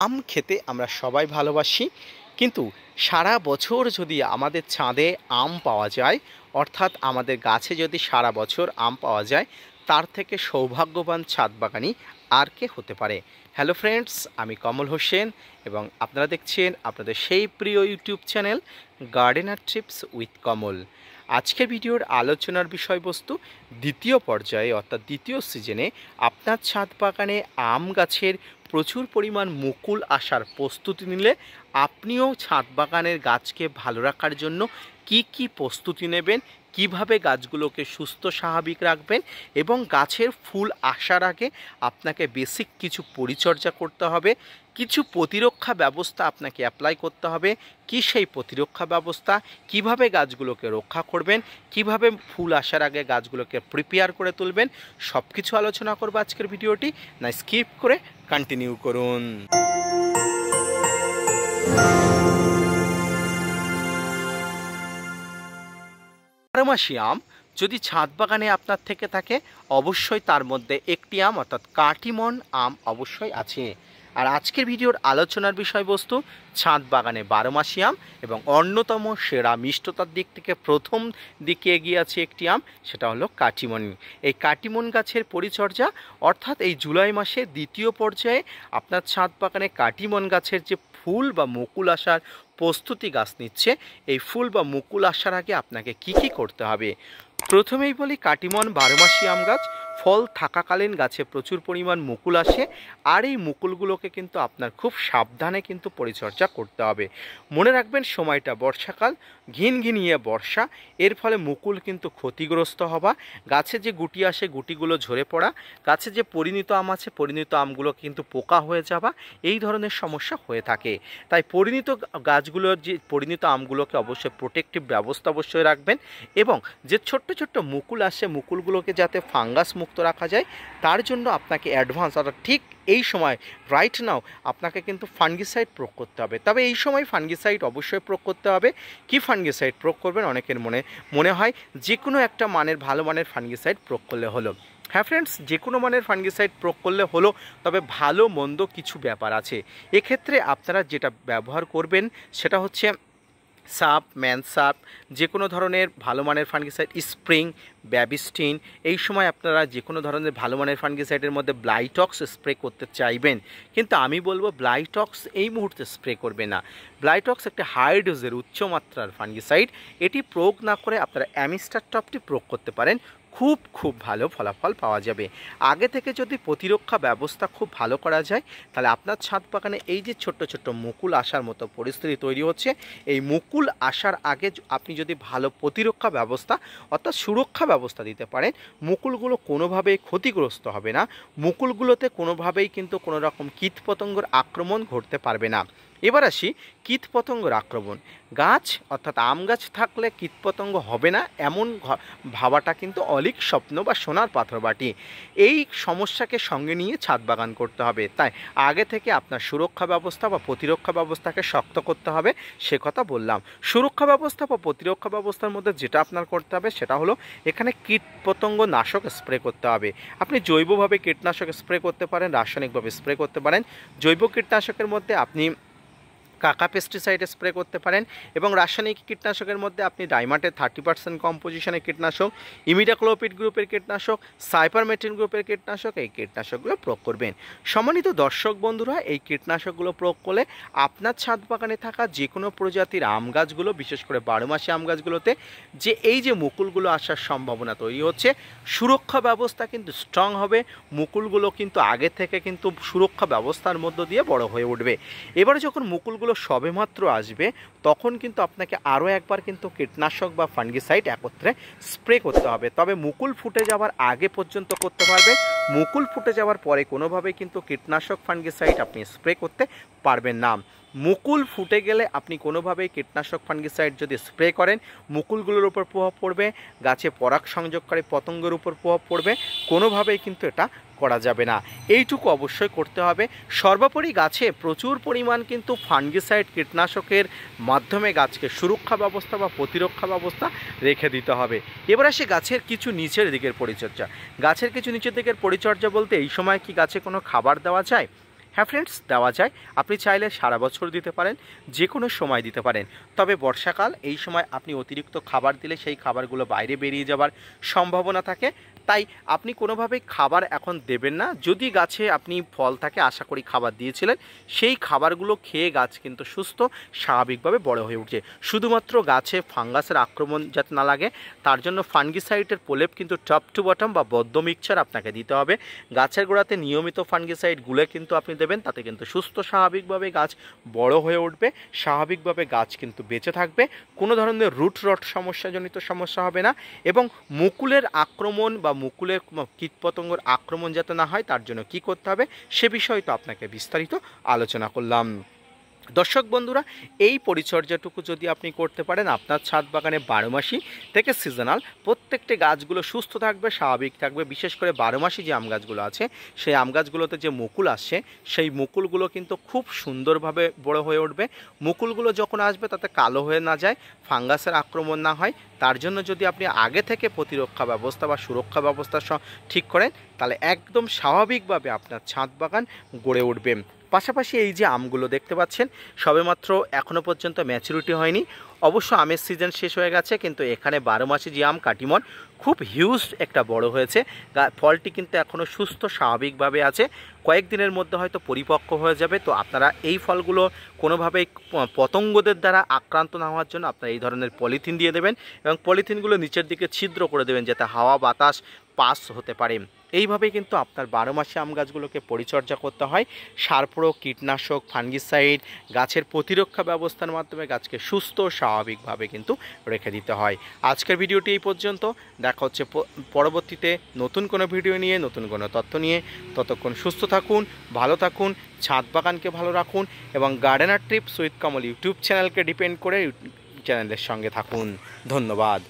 আম খেতে আমরা সবাই ভালোবাসি, কিন্তু সারা বছর যদি আমাদের ছাদে আম পাওয়া যায়, অর্থাৎ আমাদের গাছে যদি সারা বছর আম পাওয়া যায়, তার থেকে সৌভাগ্যবান ছাদ বাগানি আর কে হতে পারে। হ্যালো ফ্রেন্ডস, আমি কমল হোসেন এবং আপনারা দেখছেন আপনাদের সেই প্রিয় YouTube channel gardener trips with Kamal. আজকের ভিডিওর আলোচনার বিষয়বস্তু দ্বিতীয় পর্যায়ে অর্থাৎ দ্বিতীয় সিজনে আপনার ছাদ বাগানে আম গাছের প্রচুর পরিমাণ মুকুল আসার প্রস্তুতি নিলে আপনিও ছাদ বাগানের গাছকে ভালো রাখার জন্য কি কি প্রস্তুতি নেবেন, কিভাবে গাছগুলোকে সুস্থ স্বাভাবিক রাখবেন এবং গাছের ফুল আসার আগে আপনাকে বেসিক কিছু পরিচর্যা করতে হবে, কিছু প্রতিরক্ষা ব্যবস্থা আপনাকে অ্যাপ্লাই করতে হবে। কি সেই প্রতিরক্ষা ব্যবস্থা, কিভাবে গাছগুলোকে রক্ষা করবেন, কিভাবে ফুল আসার আগে গাছগুলোকে প্রিপেয়ার করে তুলবেন, সব কিছু আলোচনা করব আজকের ভিডিওটি। না স্কিপ করে কন্টিনিউ করুন। বারোমাসি আম যদি ছাদ বাগানে আপনার থেকে থাকে, অবশ্যই তার মধ্যে একটি আম অর্থাৎ কাটিমন আম অবশ্যই আছে। আর আজকের ভিডিওর আলোচনার বিষয়বস্তু ছাদ বাগানে বারোমাসি আম এবং অন্যতম সেরা মিষ্টতার দিক থেকে প্রথম দিকে এগিয়ে আছে একটি আম, সেটা হলো কাটিমন। এই কাটিমন গাছের পরিচর্যা অর্থাৎ এই জুলাই মাসে দ্বিতীয় পর্যায়ে আপনার ছাদ বাগানে কাটিমন গাছের যে ফুল বা মুকুল আসার প্রস্তুতি গাছ নিচ্ছে, এই ফুল বা মুকুল আসার আগে আপনাকে কি কি করতে হবে। প্রথমেই বলি, কাটিমন বারোমাসি আম গাছ ফল থাকাকালীন গাছে প্রচুর পরিমাণ মুকুল আসে, আর এই মুকুলগুলোকে কিন্তু আপনার খুব সাবধানে কিন্তু পরিচর্যা করতে হবে। মনে রাখবেন, সময়টা বর্ষাকাল, ঘিনঘিনিয়ে বর্ষা, এর ফলে মুকুল কিন্তু ক্ষতিগ্রস্ত হওয়া, গাছে যে গুটি আসে গুটিগুলো ঝরে পড়া, গাছে যে পরিণত আম আছে পরিণত আমগুলো কিন্তু পোকা হয়ে যাওয়া, এই ধরনের সমস্যা হয়ে থাকে। তাই পরিণত গাছগুলোর যে পরিণত আমগুলোকে অবশ্যই প্রোটেক্টিভ ব্যবস্থা অবশ্যই রাখবেন, এবং যে ছোট্ট ছোট্ট মুকুল আসে মুকুলগুলোকে যাতে ফাঙ্গাস মুক্ত রাখা যায় তার জন্য আপনাকে অ্যাডভান্স অর্থাৎ ঠিক এই সময় রাইট নাও আপনাকে কিন্তু ফাঙ্গিসাইড প্রয়োগ করতে হবে। তবে এই সময় ফাঙ্গিসাইড অবশ্যই প্রয়োগ করতে হবে। কি ফাঙ্গিসাইড প্রয়োগ করবেন, অনেকের মনে হয় যে কোনো একটা মানের ভালো মানের ফাঙ্গিসাইড প্রয়োগ করলে হলো। হ্যাঁ ফ্রেন্ডস, যে কোনো মানের ফাঙ্গিসাইড প্রয়োগ করলে হলো, তবে ভালো মন্দ কিছু ব্যাপার আছে। এক্ষেত্রে আপনারা যেটা ব্যবহার করবেন সেটা হচ্ছে সাপ, ম্যানসাপ, যে কোনো ধরনের ভালো মানের ফাঙ্গিসাইড, স্প্রিং, ব্যাবিস্টিন। এই সময় আপনারা যে কোনো ধরনের ভালো মানের ফাঙ্গিসাইডের মধ্যে ব্লাইটক্স স্প্রে করতে চাইবেন, কিন্তু আমি বলবো ব্লাইটক্স এই মুহূর্তে স্প্রে করবে না। ব্লাইটক্স একটা হাই ডোজের উচ্চমাত্রার ফাঙ্গিসাইড, এটি প্রয়োগ না করে আপনারা অ্যামিস্টার টপটি প্রয়োগ করতে পারেন, খুব ভালো ফলাফল পাওয়া যাবে। আগে থেকে যদি প্রতিরক্ষা ব্যবস্থা খুব ভালো করা যায়, তাহলে আপনার ছাদ বাগানে এই যে ছোট্ট ছোট্ট মুকুল আসার মতো পরিস্থিতি তৈরি হচ্ছে, এই মুকুল আসার আগে আপনি যদি ভালো প্রতিরক্ষা ব্যবস্থা অর্থাৎ সুরক্ষা ব্যবস্থা দিতে পারেন, মুকুলগুলো কোনোভাবেই ক্ষতিগ্রস্ত হবে না, মুকুলগুলোতে কোনোভাবেই কিন্তু কোনো রকম কীটপতঙ্গের আক্রমণ ঘটতে পারবে না। এবার আসি কীটপতঙ্গের আক্রমণ। গাছ অর্থাৎ আম গাছ থাকলে কীটপতঙ্গ হবে না এমন ভাবাটা কিন্তু অলীক স্বপ্ন বা সোনার পাথর বাটি। এই সমস্যাকে সঙ্গে নিয়ে ছাদ বাগান করতে হবে। তাই আগে থেকে আপনার সুরক্ষা ব্যবস্থা বা প্রতিরক্ষা ব্যবস্থাকে শক্ত করতে হবে, সে কথা বললাম। সুরক্ষা ব্যবস্থা বা প্রতিরক্ষা ব্যবস্থার মধ্যে যেটা আপনার করতে হবে সেটা হলো, এখানে কীটপতঙ্গ নাশক স্প্রে করতে হবে। আপনি জৈবভাবে কীটনাশক স্প্রে করতে পারেন, রাসায়নিকভাবে স্প্রে করতে পারেন। জৈব কীটনাশকের মধ্যে আপনি কাকা পেস্টিসাইড স্প্রে করতে পারেন, এবং রাসায়নিক কীটনাশকের মধ্যে আপনি ডাইমাটের 30% কম্পোজিশনের কীটনাশক, ইমিডাক্লোপিড গ্রুপের কীটনাশক, সাইপারমেথ্রিন গ্রুপের কীটনাশক, এই কীটনাশকগুলো প্রয়োগ করবেন। সম্মানিত দর্শক বন্ধুরা, এই কীটনাশকগুলো প্রয়োগ করলে আপনার ছাদ বাগানে থাকা যে কোনো প্রজাতির আম গাছগুলো, বিশেষ করে বারোমাসি আম গাছগুলোতে যে এই যে মুকুলগুলো আসার সম্ভাবনা তৈরি হচ্ছে, সুরক্ষা ব্যবস্থা কিন্তু স্ট্রং হবে। মুকুলগুলো কিন্তু আগে থেকে কিন্তু সুরক্ষা ব্যবস্থার মধ্য দিয়ে বড় হয়ে উঠবে। এবারে যখন মুকুলগুলো সবেমাত্র আসবে, তখন কিন্তু আপনাকে আরও একবার কিন্তু কীটনাশক বা ফাঙ্গিসাইড একত্রে স্প্রে করতে হবে। তবে মুকুল ফুটে যাওয়ার আগে পর্যন্ত করতে পারবেন, মুকুল ফুটে যাওয়ার পরে কোনোভাবেই কিন্তু কীটনাশক ফাঙ্গিসাইড আপনি স্প্রে করতে পারবেন না। মুকুল ফুটে গেলে আপনি কোনোভাবেই কীটনাশক ফাঙ্গিসাইড যদি স্প্রে করেন, মুকুলগুলোর উপর প্রভাব পড়বে, গাছে পরাগ সংযোগকারী পতঙ্গের উপর প্রভাব পড়বে, কোনোভাবেই কিন্তু এটা করা যাবে না। এইটুকু অবশ্যই করতে হবে। সর্বোপরি গাছে প্রচুর পরিমাণ কিন্তু ফাঙ্গিসাইড কীটনাশকের মাধ্যমে গাছকে সুরক্ষা ব্যবস্থা বা প্রতিরক্ষা ব্যবস্থা রেখে দিতে হবে। এবার আসে গাছের কিছু নিচের দিকের পরিচর্যা। গাছের কিছু নিচের দিকের পরিচর্যা বলতে, এই সময় কি গাছে কোনো খাবার দেওয়া যায়? হ্যাঁ ফ্রেন্ডস, দেওয়া যায়। আপনি চাইলে সারা বছর দিতে পারেন, যে কোনো সময় দিতে পারেন। তবে বর্ষাকাল, এই সময় আপনি অতিরিক্ত খাবার দিলে সেই খাবারগুলো বাইরে বেরিয়ে যাবার সম্ভাবনা থাকে। তাই আপনি কোনোভাবেই খাবার এখন দেবেন না। যদি গাছে আপনি ফল থাকে, আশা করি খাবার দিয়েছিলেন, সেই খাবারগুলো খেয়ে গাছ কিন্তু সুস্থ স্বাভাবিকভাবে বড় হয়ে উঠছে। শুধুমাত্র গাছে ফাঙ্গাসের আক্রমণ যাতে না লাগে তার জন্য ফাঙ্গিসাইডের প্রলেপ কিন্তু টপ টু বটম বা বদ্ধ মিক্সচার আপনাকে দিতে হবে। গাছের গোড়াতে নিয়মিত ফাঙ্গিসাইড গুলে কিন্তু আপনি দেবেন, তাতে কিন্তু সুস্থ স্বাভাবিকভাবে গাছ বড় হয়ে উঠবে, স্বাভাবিকভাবে গাছ কিন্তু বেঁচে থাকবে, কোনো ধরনের রুট রট সমস্যাজনিত সমস্যা হবে না। এবং মুকুলের আক্রমণ বা মুকুলের কীটপতঙ্গের আক্রমণ যাতে না হয় তার জন্য কি করতে হবে সে বিষয়ে তো আপনাকে বিস্তারিত আলোচনা করলাম। দর্শক বন্ধুরা, এই পরিচর্যাটুকু যদি আপনি করতে পারেন, আপনার ছাদ বাগানে 12 মাসি থেকে সিজনাল প্রত্যেকটি গাছগুলো সুস্থ থাকবে, স্বাভাবিক থাকবে। বিশেষ করে 12 মাসি যে আম গাছগুলো আছে, সেই আম গাছগুলোতে যে মুকুল আসছে, সেই মুকুলগুলো কিন্তু খুব সুন্দরভাবে বড় হয়ে উঠবে। মুকুলগুলো যখন আসবে তাতে কালো হয়ে না যায়, ফাঙ্গাসের আক্রমণ না হয়, তার জন্য যদি আপনি আগে থেকে প্রতিরক্ষা ব্যবস্থা বা সুরক্ষা ব্যবস্থা ঠিক করেন, তাহলে একদম স্বাভাবিকভাবে আপনার ছাদ বাগান গড়ে উঠবে। পাশাপাশি এই যে আমগুলো দেখতে পাচ্ছেন, সবেমাত্র এখনও পর্যন্ত ম্যাচুরিটি হয়নি। অবশ্য আমের সিজন শেষ হয়ে গেছে, কিন্তু এখানে 12 মাসি যে আম কাটিমন খুব হিউজ একটা বড় হয়েছে। ফলটি কিন্তু এখনও সুস্থ স্বাভাবিকভাবে আছে, কয়েকদিনের মধ্যে হয়তো পরিপক্ক হয়ে যাবে। তো আপনারা এই ফলগুলো কোনোভাবেই পতঙ্গদের দ্বারা আক্রান্ত না হওয়ার জন্য আপনারা এই ধরনের পলিথিন দিয়ে দেবেন, এবং পলিথিনগুলো নিচের দিকে ছিদ্র করে দেবেন যাতে হাওয়া বাতাস পাস হতে পারে। এইভাবেই কিন্তু আপনার 12 মাসি আম গাছগুলোকে পরিচর্যা করতে হয়। সার প্রয়োগ, কীটনাশক, ফাঙ্গিসাইড, গাছের প্রতিরক্ষা ব্যবস্থার মাধ্যমে গাছকে সুস্থ স্বাভাবিকভাবে কিন্তু রেখে দিতে হয়। আজকের ভিডিওটি এই পর্যন্ত। দেখা হচ্ছে পরবর্তীতে নতুন কোনো ভিডিও নিয়ে, নতুন কোনো তথ্য নিয়ে। ততক্ষণ সুস্থ থাকুন, ভালো থাকুন, ছাদ বাগানকে ভালো রাখুন, এবং gardener trips with Kamal YouTube চ্যানেলকে ডিপেন্ড করে চ্যানেলের সঙ্গে থাকুন। ধন্যবাদ।